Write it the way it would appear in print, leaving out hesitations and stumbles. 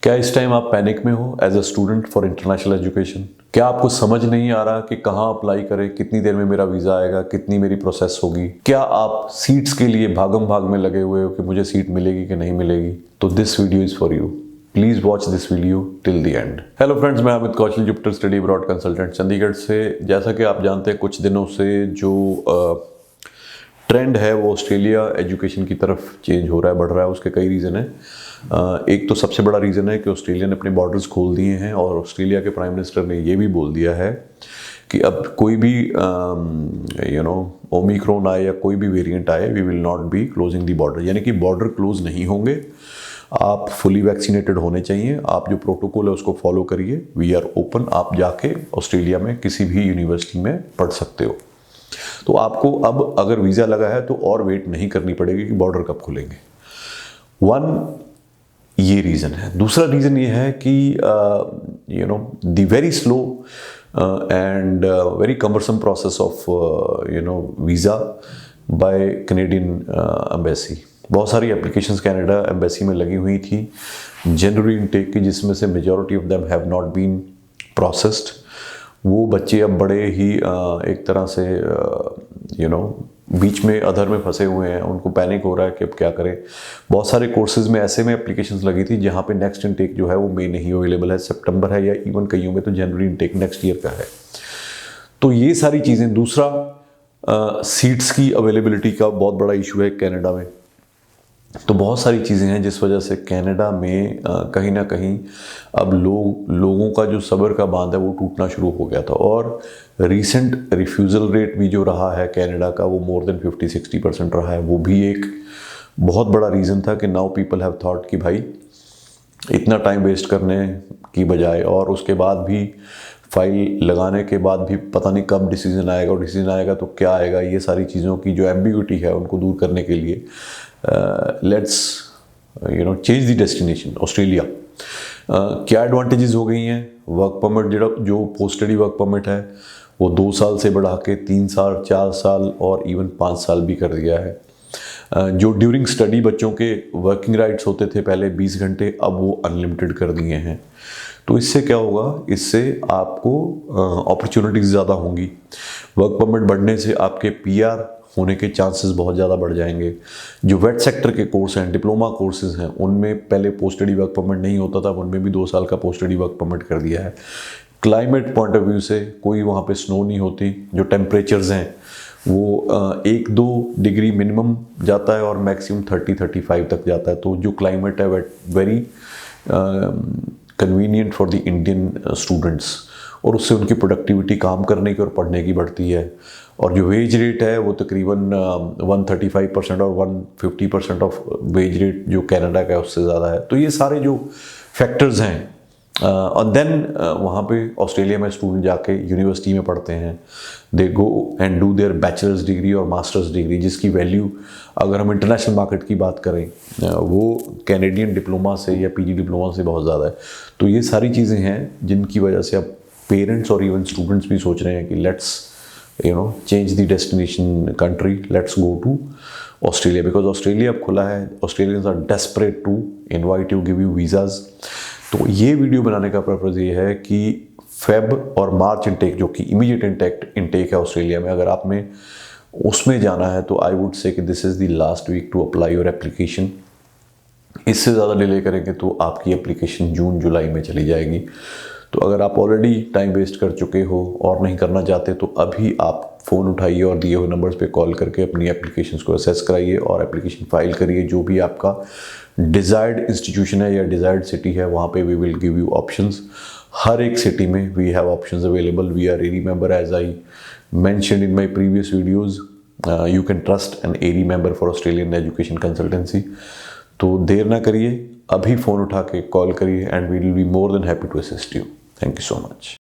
क्या इस टाइम आप पैनिक में हो as a student for international education? क्या आपको समझ नहीं आ रहा कि कहाँ अप्लाई करें, कितनी देर में मेरा वीज़ा आएगा, कितनी मेरी प्रोसेस होगी? क्या आप सीट्स के लिए भागम भाग में लगे हुए हो कि मुझे सीट मिलेगी कि नहीं मिलेगी? तो this video is for you. Please watch this video till the end. Hello friends, मैं Amit Kaushal, Jupiter Study Abroad consultant Chandigarh से। जैसा कि आप जानते हैं, कुछ दिनों से जो ट्रेंड है वो ऑस्ट्रेलिया एजुकेशन की तरफ चेंज हो रहा है, बढ़ रहा है। उसके कई रीज़न है। एक तो सबसे बड़ा रीज़न है कि ऑस्ट्रेलिया ने अपने बॉर्डर्स खोल दिए हैं और ऑस्ट्रेलिया के प्राइम मिनिस्टर ने ये भी बोल दिया है कि अब कोई भी ओमिक्रॉन आए या कोई भी वेरिएंट आए, we will not be closing the border. यानी कि बॉर्डर क्लोज नहीं होंगे। आप फुली वैक्सीनेटेड होने चाहिए, आप जो प्रोटोकॉल है उसको फॉलो करिए। वी आर ओपन, आप जाके ऑस्ट्रेलिया में किसी भी यूनिवर्सिटी में पढ़ सकते हो। तो आपको अब अगर वीज़ा लगा है तो और वेट नहीं करनी पड़ेगी कि बॉर्डर कब खुलेंगे। ये रीज़न है। दूसरा रीज़न ये है कि the very slow and very cumbersome process of visa by Canadian embassy. बहुत सारी एप्लीकेशंस कनाडा एम्बेसी में लगी हुई थी जनवरी इनटेक की, जिसमें से majority of them have not been processed. वो बच्चे अब बड़े ही एक तरह से बीच में अधर में फंसे हुए हैं। उनको पैनिक हो रहा है कि अब क्या करें। बहुत सारे कोर्सेज में ऐसे में एप्लीकेशंस लगी थी जहाँ पे नेक्स्ट इनटेक जो है वो मई नहीं अवेलेबल है, सितंबर है, या इवन कईयों में तो जनवरी इनटेक नेक्स्ट ईयर का है। तो ये सारी चीज़ें। दूसरा सीट्स की अवेलेबिलिटी का बहुत बड़ा इशू है कनाडा में। तो बहुत सारी चीज़ें हैं जिस वजह से कनाडा में कहीं ना कहीं अब लोगों का जो सब्र का बांध है वो टूटना शुरू हो गया था। और रीसेंट रिफ्यूज़ल रेट भी जो रहा है कनाडा का, वो मोर देन 50-60% रहा है। वो भी एक बहुत बड़ा रीज़न था कि नाउ पीपल हैव थॉट कि भाई इतना टाइम वेस्ट करने की बजाय, और उसके बाद भी फाइल लगाने के बाद भी पता नहीं कब डिसीजन आएगा, और डिसीजन आएगा तो क्या आएगा। ये सारी चीज़ों की जो एम्बिग्यूटी है उनको दूर करने के लिए let's change the destination Australia. क्या एडवांटेजेस हो गई हैं? वर्क परमिट, जो पोस्ट स्टडी वर्क परमिट है वो 2 साल से बढ़ा के 3 साल, 4 साल और इवन 5 साल भी कर दिया है। जो ड्यूरिंग स्टडी बच्चों के वर्किंग राइट्स होते थे पहले 20 घंटे, अब वो अनलिमिटेड कर दिए हैं। तो इससे क्या होगा? इससे आपको अपॉर्चुनिटीज़ ज़्यादा होंगी। वर्क परमिट बढ़ने से आपके पीआर होने के चांसेस बहुत ज़्यादा बढ़ जाएंगे। जो वेट सेक्टर के कोर्स हैं, डिप्लोमा कोर्सेज हैं, उनमें पहले पोस्ट स्टडी वर्क परमिट नहीं होता था, उनमें भी 2 साल का पोस्ट स्टडी वर्क परमिट कर दिया है। क्लाइमेट पॉइंट ऑफ व्यू से कोई वहाँ पे स्नो नहीं होती। जो टेम्परेचर्स हैं वो 1-2 डिग्री मिनिमम जाता है और मैक्सिमम 30-35 तक जाता है। तो जो क्लाइमेट है very convenient for the Indian students, और उससे उनकी प्रोडक्टिविटी काम करने की और पढ़ने की बढ़ती है। और जो वेज रेट है वो तकरीबन 135% और 150% ऑफ वेज रेट जो कनाडा का है उससे ज़्यादा है। तो ये सारे जो फैक्टर्स हैं। और देन वहाँ पे ऑस्ट्रेलिया में स्टूडेंट जाके यूनिवर्सिटी में पढ़ते हैं। They go and do their bachelor's degree और मास्टर्स डिग्री, जिसकी वैल्यू अगर हम इंटरनेशनल मार्केट की बात करें वो कैनेडियन डिप्लोमा से या पीजी डिप्लोमा से बहुत ज़्यादा है। तो ये सारी चीज़ें हैं जिनकी वजह से अब पेरेंट्स और इवन स्टूडेंट्स भी सोच रहे हैं कि let's change the destination country, let's go to Australia, because Australia अब खुला है। Australians are desperate to invite you, give you visas। तो ये वीडियो बनाने का पर्पज़ ये है कि फेब और मार्च इनटेक, जो कि इमीडिएट इनटेक है ऑस्ट्रेलिया में, अगर आपने उसमें जाना है तो आई वुड से कि this is the last week to apply your application. इससे ज़्यादा डिले करेंगे तो आपकी एप्लीकेशन जून जुलाई में चली जाएगी। तो अगर आप ऑलरेडी टाइम वेस्ट कर चुके हो और नहीं करना चाहते तो अभी आप फ़ोन उठाइए और दिए हुए नंबर्स पे कॉल करके अपनी एप्लीकेशंस को असेस कराइए और एप्लीकेशन फाइल करिए। जो भी आपका डिज़ायर्ड इंस्टीट्यूशन है या डिज़ायर्ड सिटी है, वहाँ पे we will give you options. हर एक सिटी में we have options available. We are airy member, as I mentioned in my previous videos. You can trust an ARI member for Australian Education Consultancy। तो देर ना करिए, अभी phone उठा के call करिए and we will be more than happy to assist you. Thank you so much.